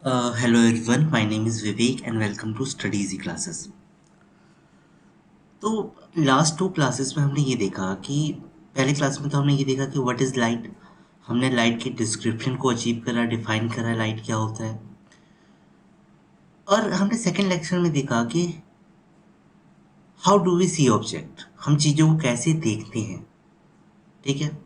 Hello everyone, my name is Vivek and welcome to Study Easy Classes. तो last two classes में हमने ये देखा कि पहले क्लास में तो हमने ये देखा कि व्हाट इज़ लाइट। हमने लाइट के डिस्क्रिप्शन को अचीव करा, डिफाइन करा लाइट क्या होता है। और हमने सेकेंड लेक्चर में देखा कि how do we see object, हम चीज़ों को कैसे देखते हैं। ठीक है।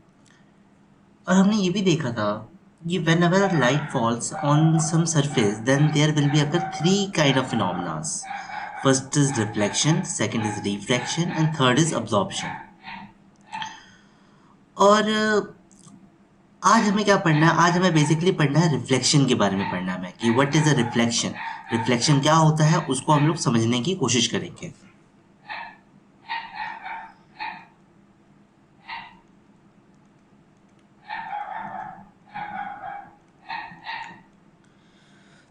और हमने ये भी देखा था कि whenever light falls on some surface then there will be occur three kind of phenomenas. First is reflection, second is refraction and third is absorption. और आज हमें क्या पढ़ना है, आज हमें बेसिकली पढ़ना है रिफ्लेक्शन के बारे में पढ़ना है हमें कि what is a reflection, reflection क्या होता है उसको हम लोग समझने की कोशिश करेंगे.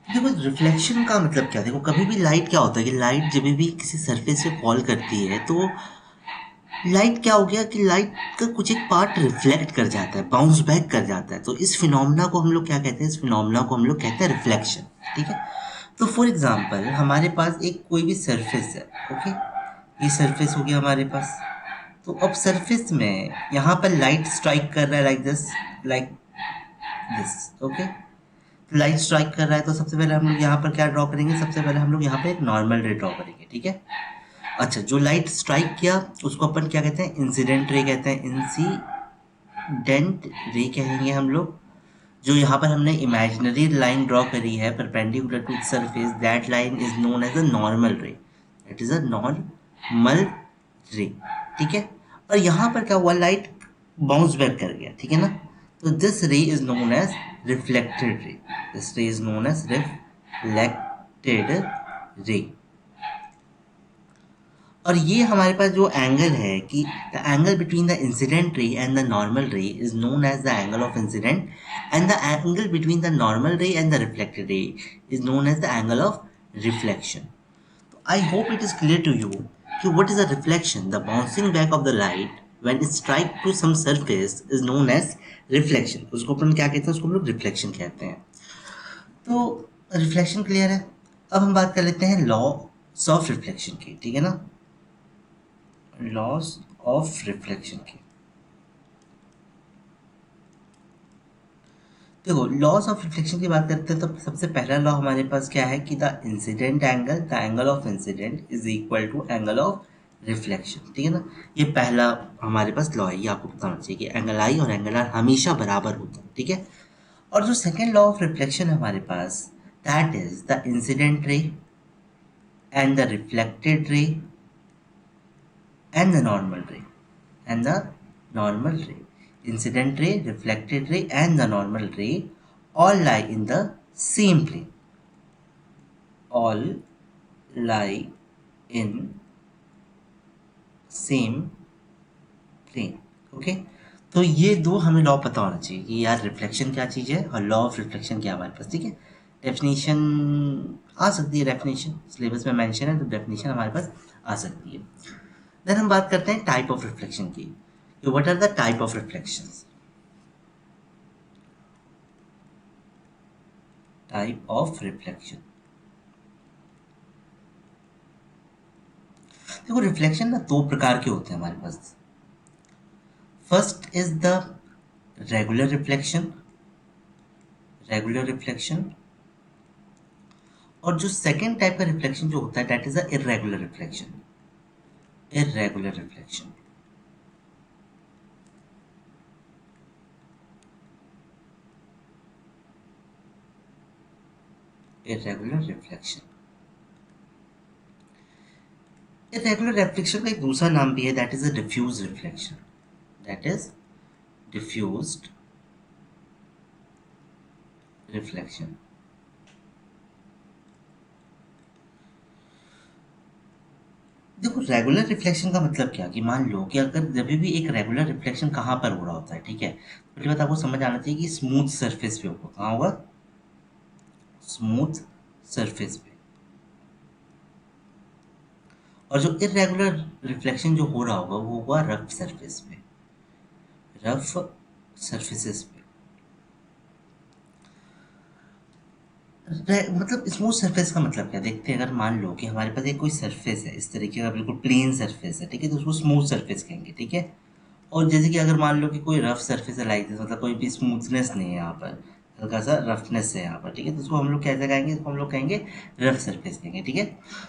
देखो रिफ्लेक्शन का मतलब क्या, देखो कभी भी लाइट क्या होता है कि लाइट जब भी किसी सरफेस पे फॉल करती है तो लाइट क्या हो गया कि लाइट का कुछ एक पार्ट रिफ्लेक्ट कर जाता है, बाउंस बैक कर जाता है. तो इस फिनोमेना को हम लोग क्या कहते हैं, इस फिनोमेना को हम लोग कहते हैं रिफ्लेक्शन. ठीक है. तो फॉर एग्जांपल हमारे पास एक कोई भी सरफेस है. ओके. ये सरफेस हो गया हमारे पास. तो अब सरफेस में यहाँ पर लाइट स्ट्राइक कर रहा है like this, like this. Okay. Light strike कर रहा है तो सबसे पहले हम लोग यहाँ पर क्या ड्रॉ करेंगे, सबसे पहले हम लोग यहाँ पे एक नॉर्मल रे ड्रॉ करेंगे. ठीक है. अच्छा, जो लाइट स्ट्राइक किया उसको अपन क्या कहते हैं, इंसिडेंट रे कहते हैं. इंसिडेंट रे कहेंगे हम लोग. जो यहाँ पर हमने इमेजिनरी लाइन ड्रॉ करी है perpendicular to surface, that line is known as a normal ray. That is a normal ray. ठीक है. और यहाँ पर क्या हुआ, लाइट बाउंस बैक कर गया. ठीक है ना. तो this ray is known as reflected ray. This ray is known as reflected ray. और ये हमारे पास जो एंगल है कि the angle between the incident ray and the normal ray is known as the angle of incidence, and the angle between the normal ray and the reflected ray is known as the angle of reflection. तो I hope it is clear to you कि what is a reflection. The bouncing back of the light when it strike to some surface is known as reflection. उसको अपन क्या कहते हैं, उसको हम लोग रिफ्लेक्शन कहते हैं. तो रिफ्लेक्शन क्लियर है. अब हम बात कर लेते हैं लॉस ऑफ रिफ्लेक्शन की. ठीक है ना. लॉस ऑफ रिफ्लेक्शन की. देखो लॉस ऑफ रिफ्लेक्शन की बात करते हैं तो सबसे पहला लॉ हमारे पास क्या है कि the incident angle, the angle of incidence is equal to angle of reflection. ठीक है ना. ये पहला हमारे पास लॉ है, ये आपको पता होना चाहिए कि एंगल आई और एंगल आर हमेशा बराबर होता है. ठीक है. और जो सेकेंड लॉ ऑफ रिफ्लेक्शन है हमारे पास, that is the incident ray and the reflected ray and the normal ray, and the normal ray, incident ray, reflected ray and the normal ray all lie in the same plane, all lie in same plane. Okay. तो ये दो हमें law पता होना चाहिए कि यार reflection क्या चीज़ है और लॉ ऑफ रिफ्लेक्शन क्या हमारे पास. ठीक है. डेफिनेशन आ सकती है, डेफिनेशन सिलेबस में मेंशन है तो डेफिनेशन हमारे पास आ सकती है. देन हम बात करते हैं टाइप ऑफ रिफ्लेक्शन की. What are the type of reflections. Type of reflection. देखो रिफ्लेक्शन ना दो प्रकार के होते हैं हमारे पास. First is the regular reflection, regular reflection. और जो सेकेंड टाइप का रिफ्लेक्शन जो होता है that is the irregular reflection, irregular reflection. Irregular reflection. Irregular reflection का एक दूसरा नाम भी है, that is a diffuse reflection. That is diffused reflection. देखो रेगुलर रिफ्लेक्शन का मतलब क्या कि मान लो कि अगर जब भी एक रेगुलर रिफ्लेक्शन कहाँ पर हो रहा होता है. ठीक है. पहली बात आपको समझ आना चाहिए कि स्मूथ सरफेस पे होगा. कहाँ होगा, स्मूथ सरफेस पे. और जो इरेगुलर रिफ्लेक्शन जो हो रहा होगा वो होगा रफ सरफेस पे, रफ सरफेसेस पे. मतलब स्मूथ सरफेस का मतलब क्या, देखते हैं, अगर मान लो कि हमारे पास एक कोई सरफेस है इस तरीके का, बिल्कुल प्लेन सरफेस है, ठीक है, तो उसको स्मूथ सरफेस कहेंगे, ठीक है। और जैसे कि अगर मान लो कि कोई रफ सरफेस है लाइक दिस, मतलब कोई भी स्मूथनेस नहीं है यहाँ पर, हल्का सा रफनेस है यहाँ पर, ठीक है, तो उसको हम लोग कैसे कहेंगे, इसको हम लोग कहेंगे रफ सरफेस कहेंगे, ठीक है।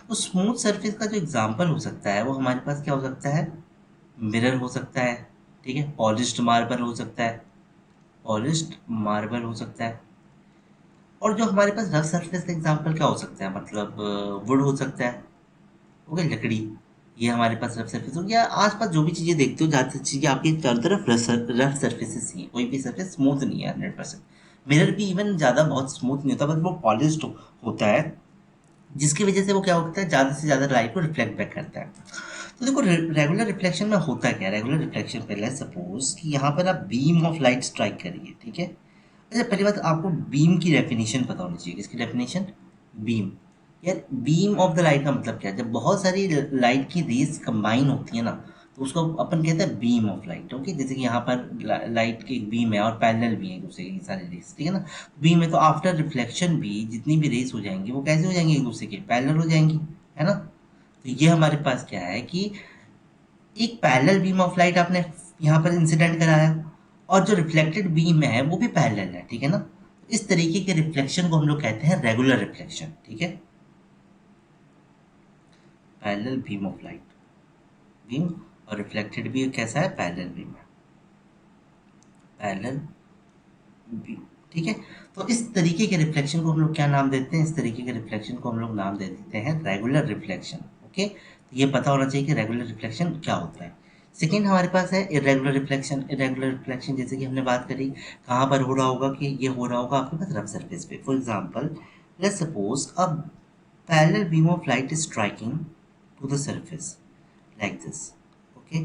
तो स्मूथ सरफेस का जो एग्जाम्पल हो सकता है वो हमारे पास क्या हो सकता है, मिरर हो सकता है, ठीक है, पॉलिश्ड मार्बल हो सकता है, पॉलिश्ड मार्बल हो सकता है। और जो हमारे पास रफ सरफेस का एग्जाम्पल क्या हो सकता है, मतलब वुड हो सकता है, ओके, लकड़ी, ये हमारे पास रफ सरफेस हो गया। आसपास जो भी चीज़ें देखते हो, ज़्यादातर चीज़ें आपकी चारों तरफ रफ सरफेसेस ही हैं, कोई भी सरफेस स्मूथ नहीं है 100%। मिरर भी इवन ज़्यादा बहुत स्मूथ नहीं होता, बस वो पॉलिश्ड होता है, जिसकी वजह से वो क्या होता है, ज़्यादा से ज़्यादा लाइट को रिफ्लेक्ट बैक करता है। तो देखो रेगुलर रिफ्लेक्शन में होता क्या है, रेगुलर रिफ्लेक्शन पहले सपोज कि यहाँ पर आप बीम ऑफ लाइट स्ट्राइक करिए, ठीक है। अच्छा, पहली बात आपको बीम की डेफिनेशन पता होनी चाहिए, किसकी डेफिनेशन, बीम। यार बीम ऑफ द लाइट का मतलब क्या है, जब बहुत सारी लाइट की रेज कंबाइन होती है ना, तो उसको अपन कहते हैं बीम ऑफ लाइट, ओके। जैसे कि यहाँ पर लाइट की एक बीम है और पैरेलल भी है एक दूसरे की सारी रेज, ठीक है ना। बीम है तो आफ्टर रिफ्लेक्शन भी जितनी भी रेज हो जाएंगी वो कैसे हो जाएंगी, एक दूसरे के पैरेलल हो जाएंगी, है ना। तो ये हमारे पास क्या है कि एक पैरेलल बीम ऑफ लाइट आपने यहाँ पर इंसिडेंट कराया, और जो रिफ्लेक्टेड बीम है वो भी पैरेलल है, ठीक है ना। इस तरीके के रिफ्लेक्शन को हम लोग कहते हैं रेगुलर रिफ्लेक्शन, ठीक है। Parallel beam of light, beam, और रिफ्लेक्टेड भी कैसा है, पैरेलल बीम है, पैरेलल बीम, ठीक है। तो इस तरीके के रिफ्लेक्शन को हम लोग क्या नाम देते हैं, इस तरीके के रिफ्लेक्शन को हम लोग नाम दे देते हैं रेगुलर रिफ्लेक्शन, ओके। तो ये पता होना चाहिए कि रेगुलर रिफ्लेक्शन क्या होता है। सेकेंड हमारे पास है इरेगुलर रिफ्लेक्शन। इरेगुलर रिफ्लेक्शन जैसे कि हमने बात करी, कहाँ पर हो रहा होगा, कि ये हो रहा होगा आपके पास रफ सरफेस पे। फॉर एग्जाम्पल, लेट्स सपोज अब parallel beam of light is striking to the surface like this, okay.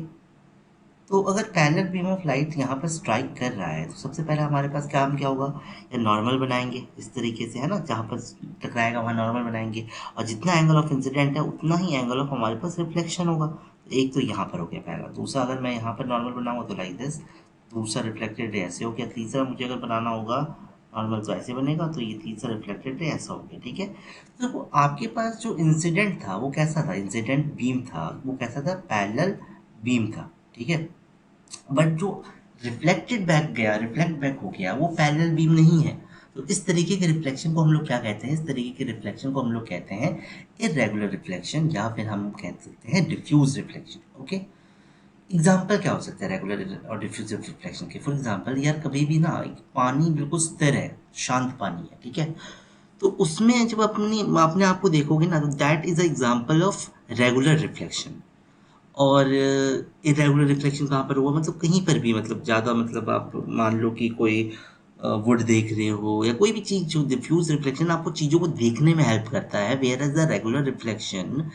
तो अगर पैरेलल बीम ऑफ लाइट यहाँ पर स्ट्राइक कर रहा है तो सबसे पहले हमारे पास काम क्या होगा, या नॉर्मल बनाएंगे इस तरीके से, है ना, जहाँ पर टकराएगा वहाँ नॉर्मल बनाएंगे, और जितना एंगल ऑफ इंसिडेंट है उतना ही एंगल ऑफ हमारे पास रिफ्लेक्शन होगा। एक तो यहाँ पर हो गया पहला, दूसरा अगर मैं यहाँ पर नॉर्मल बनाऊंगा तो लाइक दिस, दूसरा रिफ्लेक्टेड रे ऐसे हो गया, तीसरा मुझे अगर बनाना होगा नॉर्मल तो ऐसे बनेगा, तो ये तीसरा रिफ्लेक्टेड रे ऐसा हो गया, ठीक है। तो वो आपके पास जो इंसिडेंट था वो कैसा था, इंसिडेंट बीम था वो कैसा था, पैरेलल बीम था, ठीक है। बट जो रिफ्लेक्टेड बैक गया, रिफ्लेक्ट बैक हो गया, वो पैरेलल बीम नहीं है। तो इस तरीके के रिफ्लेक्शन को हम लोग क्या कहते हैं, इस तरीके के रिफ्लेक्शन को हम लोग कहते हैं इरेगुलर रिफ्लेक्शन, या फिर हम कह सकते हैं डिफ्यूज रिफ्लेक्शन, ओके। एग्जाम्पल क्या हो सकता है रेगुलर और डिफ्यूज रिफ्लेक्शन के, फॉर एग्जाम्पल यार कभी भी ना एक पानी बिल्कुल स्थिर है, शांत पानी है, ठीक है, तो उसमें जब अपनी अपने आप को देखोगे ना, तो that is a example of regular reflection. और इरेगुलर रिफ्लेक्शन कहाँ पर हुआ, मतलब कहीं पर भी, मतलब ज़्यादा, मतलब आप मान लो कि कोई वुड देख रहे हो या कोई भी चीज़, जो डिफ्यूज रिफ्लेक्शन आपको चीज़ों को देखने में हेल्प करता है, whereas the regular reflection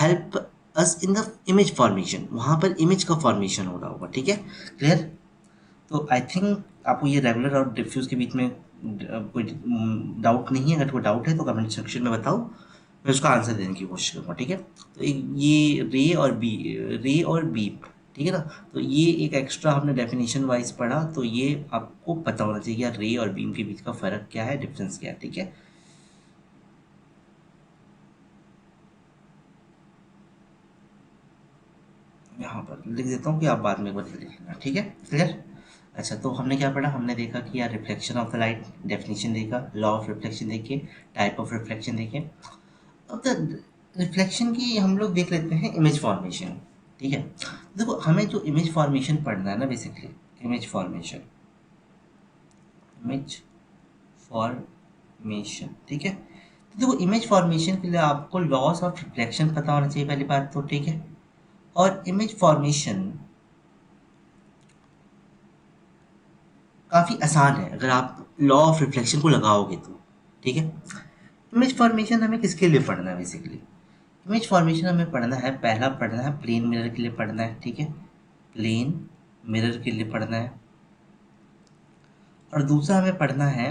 help us in the image formation, वहाँ पर इमेज का फॉर्मेशन हो रहा होगा, ठीक है, क्लियर। तो आई थिंक आपको ये रेगुलर और डिफ्यूज के बीच में कोई डाउट नहीं है, अगर कोई डाउट है तो कमेंट सेक्शन में बताओ, मैं उसका आंसर देने की कोशिश करूँगा, ठीक है। तो ये रे और बीप, ठीक है ना। तो ये एक एक्स्ट्रा हमने डेफिनेशन वाइज पढ़ा, तो ये आपको पता होना चाहिए यार रे और बीम के बीच का फ़र्क क्या है, डिफरेंस क्या है, ठीक है। यहाँ पर लिख देता हूँ कि आप बाद में एक बार लिख लेना, ठीक है, क्लियर। अच्छा, तो हमने क्या पढ़ा, हमने देखा कि यार reflection of the light definition देखा, लॉ ऑफ रिफ्लेक्शन देखे, टाइप ऑफ रिफ्लेक्शन देखे। अब द रिफ्लेक्शन की हम लोग देख लेते हैं इमेज फॉर्मेशन, ठीक है। देखो हमें जो इमेज फॉर्मेशन पढ़ना है ना, basically image formation, image formation, ठीक है। तो देखो इमेज फॉर्मेशन के लिए आपको लॉस ऑफ रिफ्लेक्शन पता होना चाहिए पहली बात तो, ठीक है। और इमेज फॉर्मेशन काफ़ी आसान है अगर आप लॉ ऑफ रिफ्लेक्शन को लगाओगे तो, ठीक है। इमेज फॉर्मेशन हमें किसके लिए पढ़ना है, बेसिकली इमेज फॉर्मेशन हमें पढ़ना है, पहला पढ़ना है प्लेन मिरर के लिए पढ़ना है, ठीक है, प्लेन मिरर के लिए पढ़ना है। और दूसरा हमें पढ़ना है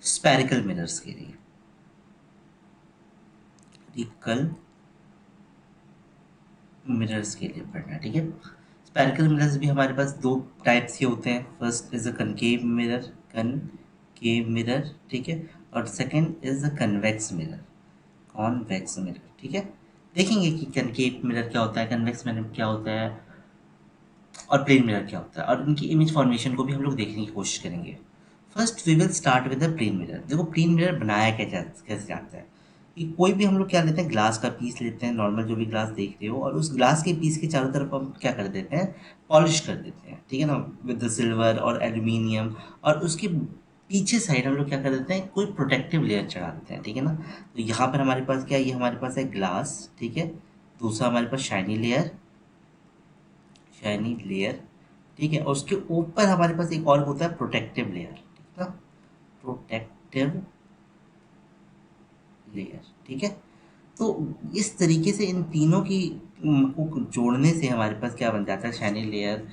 स्पेरिकल मिरर्स के लिए, स्पेरिकल मिरर्स के लिए पढ़ना है, ठीक है। स्पेरिकल मिरर्स भी हमारे पास दो टाइप्स के होते हैं, first is a concave mirror, concave mirror, ठीक है। और second is the convex mirror, convex mirror. ठीक है, देखेंगे कि कनकेव मिरर क्या होता है, कन्वेक्स मिरर क्या होता है और प्लेन मिरर क्या होता है, और उनकी इमेज फॉर्मेशन को भी हम लोग देखने की कोशिश करेंगे। First we will start with the plane mirror. देखो प्लेन मिरर बनाया कैसे जाता है कि कोई भी हम लोग क्या लेते हैं, ग्लास का पीस लेते हैं, नॉर्मल जो भी ग्लास देख रहे हो, और उस ग्लास के पीस के चारों तरफ हम क्या कर देते हैं, पॉलिश कर देते हैं, ठीक है ना, विद द सिल्वर और एल्यूमिनियम। और उसके पीछे साइड हम लोग क्या कर देते हैं, कोई प्रोटेक्टिव लेयर चढ़ा देते हैं, ठीक है ना। तो यहाँ पर हमारे पास क्या है, ये हमारे पास है ग्लास, ठीक है। दूसरा हमारे पास शाइनी लेयर, शाइनी लेयर, ठीक है। और उसके ऊपर हमारे पास एक और होता है प्रोटेक्टिव लेयर, ठीक है ना, प्रोटेक्टिव लेयर, ठीक है। तो इस तरीके से इन तीनों की को जोड़ने से हमारे पास क्या बन जाता है, शाइनी लेयर,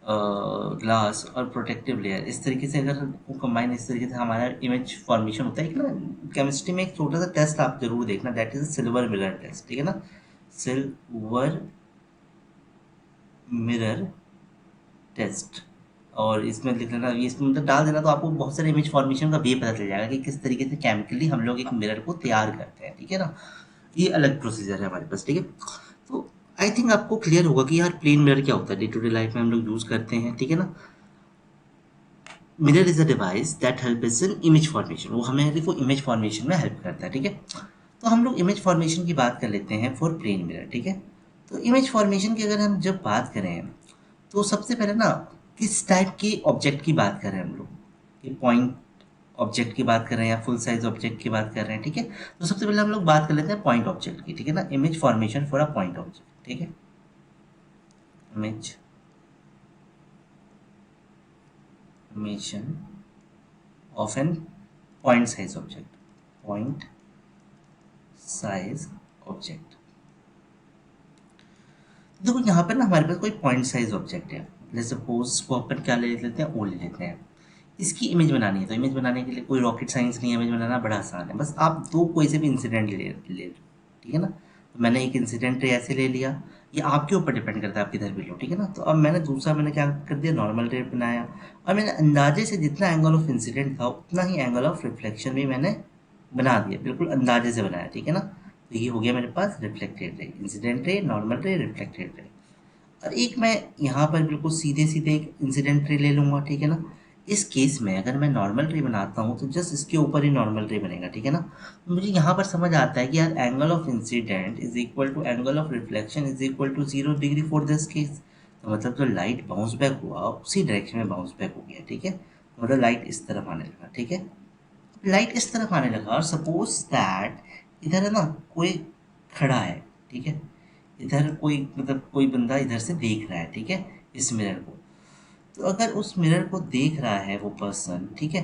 ग्लास और प्रोटेक्टिव लेयर। इस तरीके से अगर वो कंबाइन, इस तरीके से हमारा इमेज फॉर्मेशन होता है। एक ना केमिस्ट्री में एक छोटा सा टेस्ट आप जरूर देखना, that is silver mirror test, ठीक है ना, सिल्वर मिरर टेस्ट। और इसमें लिख लेना, ये इसमें मतलब डाल देना, तो आपको बहुत सारे इमेज फॉर्मेशन का भी पता चल जाएगा कि किस तरीके से केमिकली हम लोग एक मिरर को तैयार करते हैं, ठीक है ना। ये अलग प्रोसीजर है हमारे पास, ठीक है। तो आई थिंक आपको क्लियर होगा कि यार प्लेन मिरर क्या होता है, डे टू डे लाइफ में हम लोग यूज़ करते हैं, ठीक है ना। Mirror is a device that help is in image formation, वो हमें देखो इमेज फॉर्मेशन में हेल्प करता है, ठीक है। तो हम लोग इमेज फॉर्मेशन की बात कर लेते हैं फॉर प्लेन मिरर, ठीक है। तो इमेज फॉर्मेशन की अगर हम जब बात करें, तो सबसे पहले ना किस टाइप के ऑब्जेक्ट की बात कर रहे हैं हम लोग, कि पॉइंट ऑब्जेक्ट की बात कर रहे हैं या फुल साइज ऑब्जेक्ट की बात कर रहे हैं, ठीक है। तो सबसे पहले हम लोग बात कर लेते हैं पॉइंट ऑब्जेक्ट की, ठीक है ना, image formation for a point object, ठीक है। Image formation of an point size object, point size object. देखो यहाँ पर ना हमारे पास कोई पॉइंट साइज ऑब्जेक्ट है, जैसे सपोज को अपन क्या ले लेते हैं, ओ ले लेते हैं। इसकी इमेज बनानी है, तो इमेज बनाने के लिए कोई रॉकेट साइंस नहीं है, इमेज बनाना बड़ा आसान है। बस आप दो कोई से भी इंसिडेंट ले लो, ठीक है ना। तो मैंने एक इंसिडेंट रे ऐसे ले लिया, ये आपके ऊपर डिपेंड करता है आप किधर भी लो, ठीक है ना। तो अब मैंने दूसरा मैंने क्या कर दिया, नॉर्मल रे बनाया, और मैंने अंदाजे से जितना एंगल ऑफ इंसिडेंट था उतना ही एंगल ऑफ रिफ्लेक्शन भी मैंने बना दिया, बिल्कुल अंदाजे से बनाया, ठीक है ना। तो ये हो गया मेरे पास reflected ray, incident ray, normal ray, reflected ray. और एक मैं यहाँ पर बिल्कुल सीधे सीधे एक इंसिडेंट रे ले लूँगा, ठीक है ना। इस केस में अगर मैं नॉर्मल रे बनाता हूँ तो जस्ट इसके ऊपर ही नॉर्मल रे बनेगा, ठीक है ना। तो मुझे यहाँ पर समझ आता है कि यार angle of incidence is equal to angle of reflection is equal to 0 degree for this case. तो मतलब जो लाइट बाउंस बैक हुआ उसी डायरेक्शन में बाउंस बैक हो गया, ठीक है। तो मतलब लाइट इस तरफ आने लगा, ठीक है। लाइट इस तरफ आने लगा, और सपोज दैट इधर है ना कोई खड़ा है, ठीक है। इधर कोई मतलब कोई बंदा इधर से देख रहा है, ठीक है, इस मिरर को। तो अगर उस मिरर को देख रहा है वो पर्सन, ठीक है,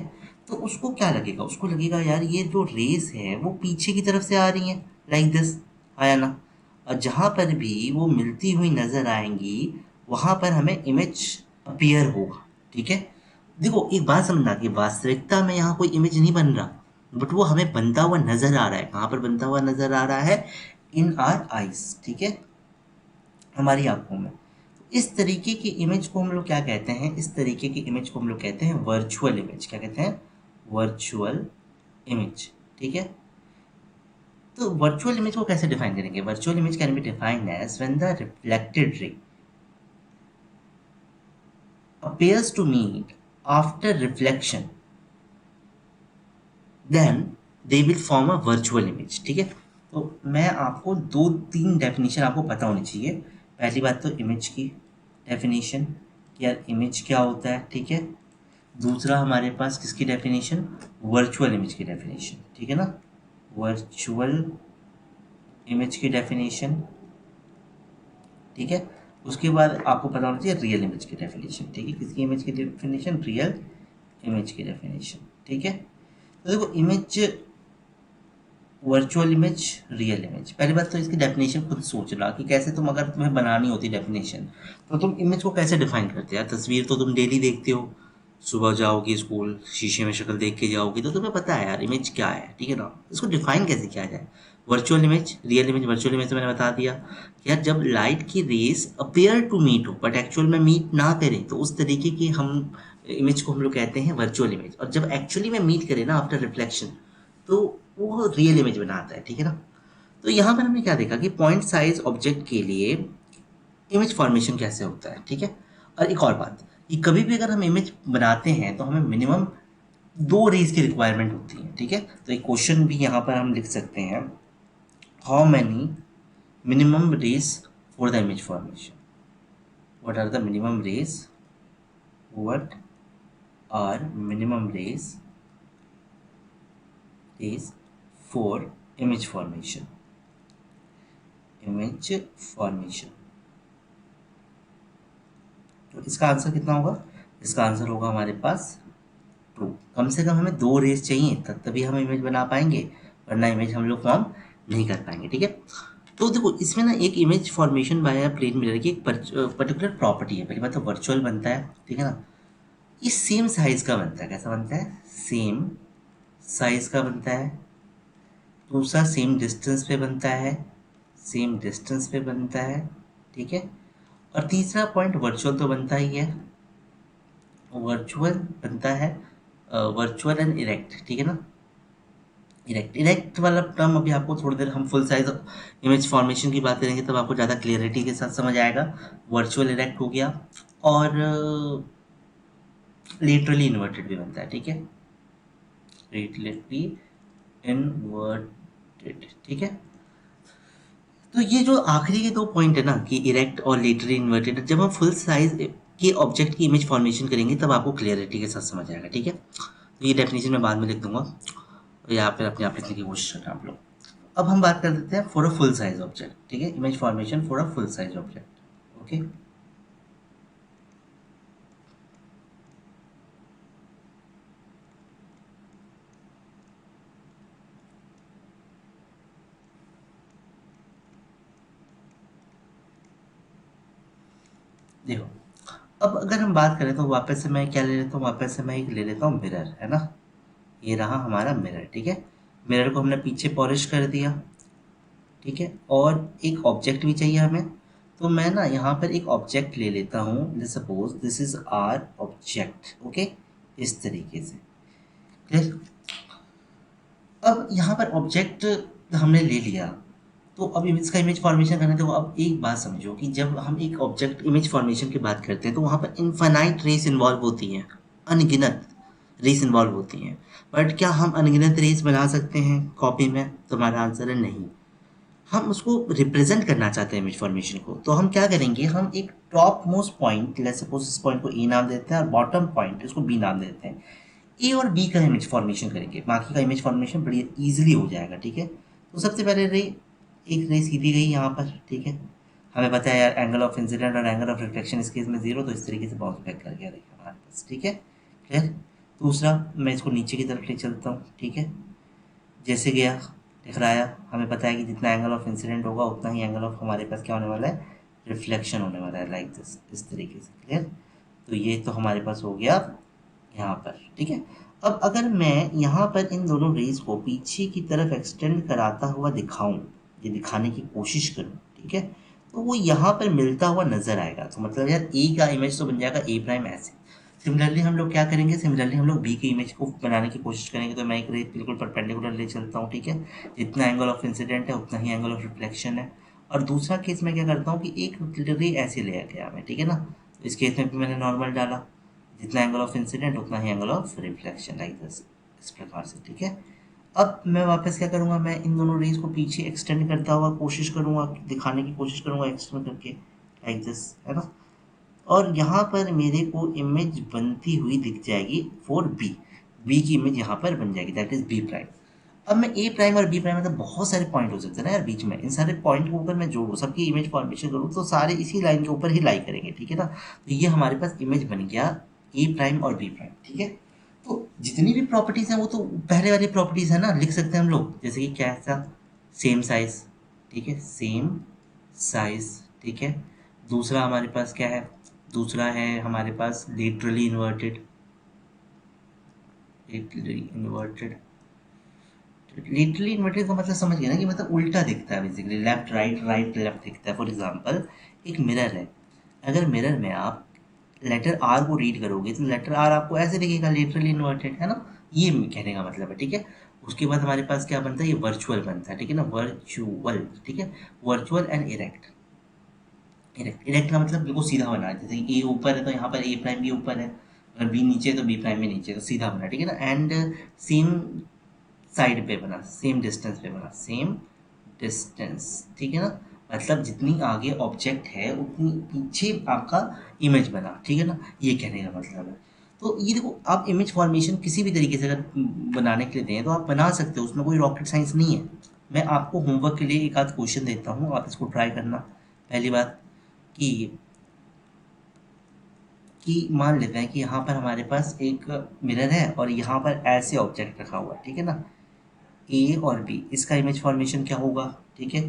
तो उसको क्या लगेगा, उसको लगेगा यार ये जो रेस है वो पीछे की तरफ से आ रही है, लाइक दिस, आया ना। और जहाँ पर भी वो मिलती हुई नजर आएंगी वहाँ पर हमें इमेज अपीयर होगा, ठीक है। देखो एक बात समझना कि वास्तविकता में यहाँ कोई इमेज नहीं बन रहा, बट वो हमें बनता हुआ नजर आ रहा है। कहाँ पर बनता हुआ नजर आ रहा है, इन आर आइज, ठीक है, हमारी आंखों में। तो इस तरीके की इमेज को हम लोग क्या कहते हैं, इस तरीके की इमेज को हम लोग कहते हैं वर्चुअल इमेज। क्या कहते हैं, वर्चुअल इमेज, ठीक है। तो वर्चुअल इमेज को कैसे डिफाइन करेंगे, virtual image can be defined as when the reflected ray appears to meet after reflection, then they will form a virtual image, ठीक है। तो मैं आपको दो तीन डेफिनेशन आपको पता होनी चाहिए। पहली बात तो इमेज की डेफिनेशन, यार इमेज क्या होता है, ठीक है। दूसरा हमारे पास किसकी डेफिनेशन, वर्चुअल इमेज की डेफिनेशन, ठीक है ना, वर्चुअल इमेज की डेफिनेशन, ठीक है। उसके बाद आपको पता होना चाहिए रियल इमेज की डेफिनेशन, ठीक है। किसकी इमेज की डेफिनेशन, रियल इमेज की डेफिनेशन, ठीक है। तो देखो image, virtual image, real image, पहली बात तो इसकी डेफिनेशन खुद सोच ला कि कैसे तुम, अगर तुम्हें बनानी होती डेफिनेशन, तो तुम इमेज को कैसे डिफाइन करते हैं। तस्वीर तो तुम डेली देखते हो, सुबह जाओगे स्कूल, शीशे में शक्ल देख के जाओगे, तो तुम्हें पता है यार इमेज क्या है, ठीक है ना। इसको डिफाइन कैसे किया जाए, virtual image, real image. Virtual image तो मैंने बता दिया कि यार जब लाइट की रेस अपेयर टू मीट हो बट एक्चुअल में मीट ना करे, तो उस तरीके की हम इमेज को हम लोग कहते हैं वर्चुअल इमेज, और जब एक्चुअली में मीट करें ना आफ्टर रिफ्लेक्शन, तो वो रियल इमेज बनाता है, ठीक है ना। तो यहाँ पर हमने क्या देखा कि पॉइंट साइज ऑब्जेक्ट के लिए इमेज फॉर्मेशन कैसे होता है, ठीक है। और एक और बात कि कभी भी अगर हम इमेज बनाते हैं तो हमें मिनिमम 2 रेज़ की रिक्वायरमेंट होती है, ठीक है। तो एक क्वेश्चन भी यहाँ पर हम लिख सकते हैं, how many minimum rays for the image formation? What are the minimum rays? What are minimum rays for image formation? Image formation. तो इसका आंसर कितना होगा? इसका आंसर होगा हमारे पास 2। कम से कम हमें 2 रेज चाहिए, तभी हम इमेज बना पाएंगे, वरना इमेज हम लोग फॉर्म नहीं कर पाएंगे, ठीक है। तो देखो इसमें ना एक image formation by plane mirror की एक पर्टिकुलर प्रॉपर्टी है। पहली बात तो वर्चुअल बनता है, ठीक है ना। ये सेम साइज का बनता है। कैसा बनता है? सेम साइज का बनता है। दूसरा सेम डिस्टेंस पे बनता है, सेम डिस्टेंस पे बनता है, ठीक है। और तीसरा पॉइंट वर्चुअल तो बनता ही है, वर्चुअल बनता है, वर्चुअल एंड इरेक्ट, ठीक है ना। इरेक्ट वाला टर्म अभी आपको थोड़ी देर हम फुल साइज इमेज फॉर्मेशन की बात करेंगे तब आपको ज़्यादा क्लियरिटी के साथ समझ आएगा। वर्चुअल इरेक्ट हो गया, और लेटरली इन्वर्टेड भी बनता है, ठीक है। लेटरली इन्वर्टेड, ठीक है। तो ये जो आखिरी के 2 पॉइंट है ना कि इरेक्ट और लेटरली इन्वर्टेड, जब हम फुल साइज के ऑब्जेक्ट की इमेज फॉर्मेशन करेंगे तब आपको क्लियरिटी के साथ समझ आएगा, ठीक है। तो ये डेफिनेशन मैं बाद में लिख दूंगा, और यहाँ पर अपने आप लिखने की कोशिश करना आप लोग। अब हम बात कर देते हैं for a full size object, ठीक है। Image formation for a full size object, okay. देखो अब अगर हम बात करें तो वापस से मैं क्या ले लेता हूँ, वापस से मैं एक ले लेता हूँ मिरर, है ना। ये रहा हमारा मिरर, ठीक है। मिरर को हमने पीछे पॉलिश कर दिया, ठीक है। और एक ऑब्जेक्ट भी चाहिए हमें, तो मैं ना यहाँ पर एक ऑब्जेक्ट ले लेता हूँ। Suppose this is our object, okay, इस तरीके से, क्लियर। अब यहाँ पर ऑब्जेक्ट हमने ले लिया, तो अब इसका इमेज फॉर्मेशन करना है। तो अब एक बात समझो कि जब हम एक ऑब्जेक्ट इमेज फॉर्मेशन की बात करते हैं तो वहाँ पर इनफाइनाइट रेस इन्वॉल्व होती हैं, अनगिनत रेस इन्वॉल्व होती हैं। बट क्या हम अनगिनत रेस बना सकते हैं कॉपी में? तो हमारा आंसर है नहीं। हम उसको रिप्रेजेंट करना चाहते हैं इमेज फॉर्मेशन को, तो हम क्या करेंगे, हम एक top most point, let's suppose इस पॉइंट को ए नाम देते हैं और बॉटम पॉइंट इसको बी नाम देते हैं। ए और बी का इमेज फॉर्मेशन करेंगे, बाकी का इमेज फॉर्मेशन बड़ी ईजिली हो जाएगा, ठीक है। तो सबसे पहले रे एक रे सीधी गई यहाँ पर, ठीक है। हमें पता है यार एंगल ऑफ इंसिडेंट और एंगल ऑफ रिफ्लेक्शन इस केस में 0, तो इस तरीके से बाउंस बैक कर गया, देखिए हमारे पास, ठीक है, क्लियर। दूसरा मैं इसको नीचे की तरफ ले चलता हूँ, ठीक है। जैसे गया टकराया, हमें पता है कि जितना एंगल ऑफ इंसिडेंट होगा उतना ही एंगल ऑफ हमारे पास क्या होने वाला है, रिफ्लेक्शन होने वाला है, लाइक दिस, इस तरीके से, क्लियर। तो ये तो हमारे पास हो गया यहाँ पर, ठीक है। अब अगर मैं यहाँ पर इन दोनों रेज को पीछे की तरफ एक्सटेंड कराता हुआ दिखाऊं, ये दिखाने की कोशिश करूँ, ठीक है, तो वो यहाँ पर मिलता हुआ नजर आएगा। तो मतलब यार ए का इमेज तो बन जाएगा ए प्राइम ऐसे। सिमिलरली हम लोग क्या करेंगे, सिमिलरली हम लोग बी की इमेज को बनाने की कोशिश करेंगे। तो मैं एक रे बिल्कुल परपेंडिकुलर ले चलता हूँ, ठीक है। जितना एंगल ऑफ इंसिडेंट है उतना ही एंगल ऑफ रिफ्लेक्शन है। और दूसरा केस में क्या करता हूँ कि एक रे ऐसे ले गया मैं, ठीक है ना। तो इस केस में भी मैंने नॉर्मल डाला, जितना एंगल ऑफ इंसिडेंट उतना ही angle of reflection, like this, इस प्रकार से, ठीक है। अब मैं वापस क्या करूँगा, मैं इन दोनों रेज को पीछे एक्सटेंड करता हुआ कोशिश करूँगा, दिखाने की कोशिश करूँगा एक्सटेंड करके, लाइक दिस, है ना। और यहाँ पर मेरे को इमेज बनती हुई दिख जाएगी फॉर बी, बी की इमेज यहाँ पर बन जाएगी, दैट इज बी प्राइम। अब मैं ए प्राइम और बी प्राइम मतलब बहुत सारे पॉइंट हो सकते हैं ना यार बीच में, इन सारे पॉइंट के ऊपर मैं जोड़ूँ, सबकी इमेज फॉर्मेशन करूँ, तो सारे इसी लाइन के ऊपर ही लाई करेंगे, ठीक है ना। तो ये हमारे पास इमेज बन गया ए प्राइम और बी प्राइम, ठीक है। तो जितनी भी प्रॉपर्टीज हैं वो तो पहले वाली प्रॉपर्टीज है ना, लिख सकते हैं हम लोग, जैसे कि क्या था, सेम साइज, ठीक है, सेम साइज, ठीक है। दूसरा हमारे पास क्या है, दूसरा है हमारे पास laterally inverted, laterally inverted, literally inverted का मतलब समझ गए ना कि मतलब उल्टा दिखता है, basically left right right left दिखता है। फॉर एग्जांपल एक मिरर है, अगर मिरर में आप लेटर आर को रीड करोगे तो लेटर आर आपको ऐसे दिखेगा, लिटरली इन्वर्टेड, है ना। ये कहने का मतलब है, ठीक है। उसके बाद हमारे पास क्या बनता है, ये वर्चुअल बनता है, ठीक है ना, वर्चुअल, ठीक है। Virtual and erect. इरेक्ट का मतलब बिल्कुल सीधा बना है, जैसे ए ऊपर है तो यहाँ पर ए प्राइम भी ऊपर है, अगर बी नीचे है तो बी प्राइम भी नीचे है, तो सीधा बना, ठीक है ना। एंड सेम साइड पे बना, सेम डिस्टेंस पे बना, सेम डिस्टेंस, ठीक है ना। मतलब जितनी आगे ऑब्जेक्ट है उतनी पीछे आपका इमेज बना, ठीक है ना। ये कहने का मतलब है। तो ये देखो, आप इमेज फॉर्मेशन किसी भी तरीके से अगर बनाने के लिए दें तो आप बना सकते हो, उसमें कोई रॉकेट साइंस नहीं है। मैं आपको होमवर्क के लिए एक आध क्वेश्चन देता हूँ, आप इसको ट्राई करना। पहली बात कि मान लेते हैं कि यहाँ पर हमारे पास एक मिरर है और यहाँ पर ऐसे ऑब्जेक्ट रखा हुआ है, ठीक है ना, ए और बी, इसका इमेज फॉर्मेशन क्या होगा, ठीक है।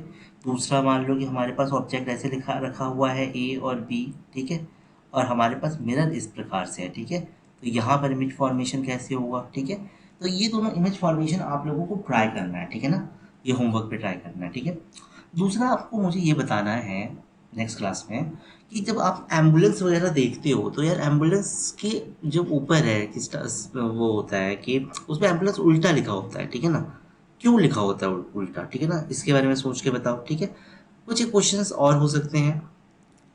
दूसरा मान लो कि हमारे पास ऑब्जेक्ट ऐसे लिखा रखा हुआ है ए और बी, ठीक है, और हमारे पास मिरर इस प्रकार से है, ठीक है। तो यहाँ पर इमेज फॉर्मेशन कैसे होगा, ठीक है। तो ये दोनों इमेज फॉर्मेशन आप लोगों को ट्राई करना है, ठीक है ना, ये होमवर्क पे ट्राई करना है, ठीक है। दूसरा आपको मुझे ये बताना है नेक्स्ट क्लास में कि जब आप एम्बुलेंस वगैरह देखते हो तो यार एम्बुलेंस के जब ऊपर है किस वो होता है कि उसमें एम्बुलेंस उल्टा लिखा होता है, ठीक है ना। क्यों लिखा होता है उल्टा, ठीक है ना, इसके बारे में सोच के बताओ, ठीक है। कुछ एक क्वेश्चंस और हो सकते हैं,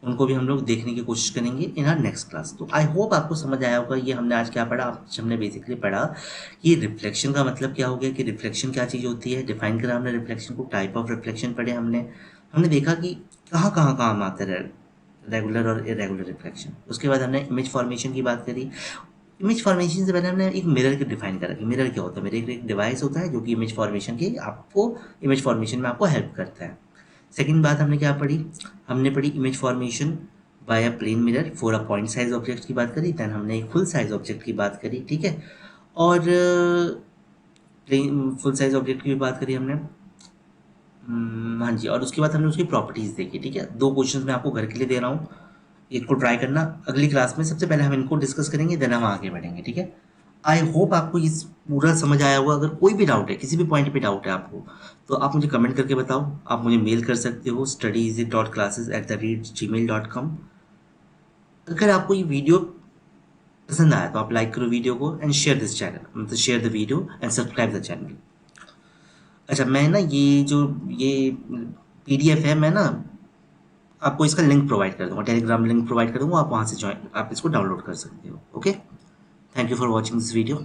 उनको भी हम लोग देखने की कोशिश करेंगे इन आर नेक्स्ट क्लास। तो आई होप आपको समझ आया होगा ये हमने आज क्या पढ़ा। आज हमने बेसिकली पढ़ा कि रिफ्लेक्शन का मतलब क्या हो गया, कि रिफ्लेक्शन क्या चीज़ होती है, डिफाइन करा हमने रिफ्लेक्शन को, टाइप ऑफ रिफ्लेक्शन पढ़े हमने। हमने देखा कि कहाँ कहाँ काम आता है रेगुलर और इरेगुलर रिफ्लेक्शन। उसके बाद हमने इमेज फॉर्मेशन की बात करी। इमेज फॉर्मेशन से पहले हमने एक मिरर को डिफाइन करा कि मिरर क्या होता है। मिरर एक डिवाइस होता है जो कि इमेज फॉर्मेशन की आपको इमेज फॉर्मेशन में आपको हेल्प करता है। सेकंड बात हमने क्या पढ़ी, हमने पढ़ी image formation by a plane mirror for a point size object की बात करी। देन हमने एक फुल साइज ऑब्जेक्ट की बात करी, ठीक है। और प्लेन फुल साइज ऑब्जेक्ट की भी बात करी हमने। हाँ जी, और उसके बाद हमने उसकी प्रॉपर्टीज़ देखी, ठीक है। दो क्वेश्चंस मैं आपको घर के लिए दे रहा हूँ, इनको ट्राई करना। अगली क्लास में सबसे पहले हम इनको डिस्कस करेंगे, देन हम आगे बढ़ेंगे, ठीक है। आई होप आपको इस पूरा समझ आया होगा। अगर कोई भी डाउट है, किसी भी पॉइंट पे डाउट है आपको, तो आप मुझे कमेंट करके बताओ। आप मुझे मेल कर सकते हो studyisy.classes@gmail.com। अगर आपको ये वीडियो पसंद आया तो आप लाइक करो वीडियो को एंड शेयर दिस चैनल, मतलब share the video and subscribe the channel. अच्छा, मैं ना ये पीडीएफ है, मैं ना आपको इसका लिंक प्रोवाइड कर दूंगा, टेलीग्राम लिंक प्रोवाइड कर दूंगा, आप वहाँ से ज्वाइन, आप इसको डाउनलोड कर सकते हो। Okay, thank you for watching this video.